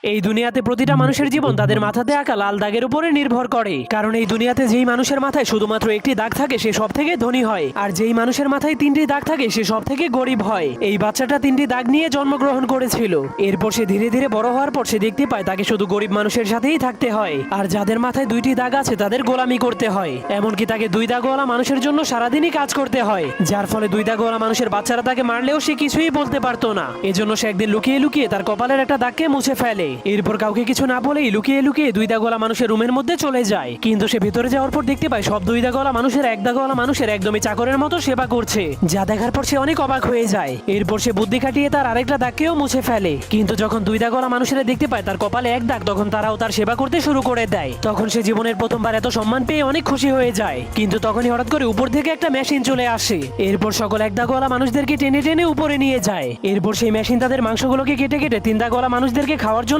এই দুনিয়াতে প্রতিটা মানুষের জীবন তাদের মাথাতে আঁকা লাল দাগের উপরে নির্ভর করে। কারণ এই দুনিয়াতে যেই মানুষের মাথায় শুধুমাত্র একটি দাগ থাকে সে সব থেকে ধনী হয়, আর যেই মানুষের মাথায় তিনটি দাগ থাকে সে সব থেকে গরিব হয়। এই বাচ্চাটা তিনটি দাগ নিয়ে জন্মগ্রহণ করেছিল। এরপর সে ধীরে ধীরে বড় হওয়ার পর সে দেখতে পায় তাকে শুধু গরিব মানুষের সাথেই থাকতে হয়, আর যাদের মাথায় দুইটি দাগ আছে তাদের গোলামি করতে হয়। এমনকি তাকে দুই দাগওয়ালা মানুষের জন্য সারাদিনই কাজ করতে হয়, যার ফলে দুই দাগওয়ালা মানুষের বাচ্চারা তাকে মারলেও সে কিছুই বলতে পারতো না। এজন্য সে একদিন লুকিয়ে লুকিয়ে তার কপালের একটা দাগকে মুছে ফেলে। এরপর কাউকে কিছু না বলেই লুকিয়ে লুকিয়ে দুই দাগওয়ালা মানুষের রুমের মধ্যে চলে যায়। কিন্তু সে ভিতরে যাওয়ার পর দেখতে পায় সব দুই দাগওয়ালা মানুষের এক দাগওয়ালা মানুষের একদমই চাকরের মতো সেবা করছে, যা দেখার পর সে অনেক অবাক হয়ে যায়। এরপর সে বুদ্ধি খাটিয়ে তার আরেকটা দাগকেও মুছে ফেলে। কিন্তু যখন দুই দাগওয়ালা মানুষেরা দেখতে পায় তার কপালে এক দাগ, তখন তারাও তার সেবা করতে শুরু করে দেয়। তখন সে জীবনের প্রথমবার এত সম্মান পেয়ে অনেক খুশি হয়ে যায়। কিন্তু তখনই হঠাৎ করে উপর থেকে একটা মেশিন চলে আসে। এরপর সকল এক দাগওয়ালা মানুষদেরকে টেনে টেনে উপরে নিয়ে যায়। এরপর সেই মেশিন তাদের মাংসগুলোকে কেটে কেটে তিন দাগওয়ালা মানুষদেরকে খাওয়ার জন্য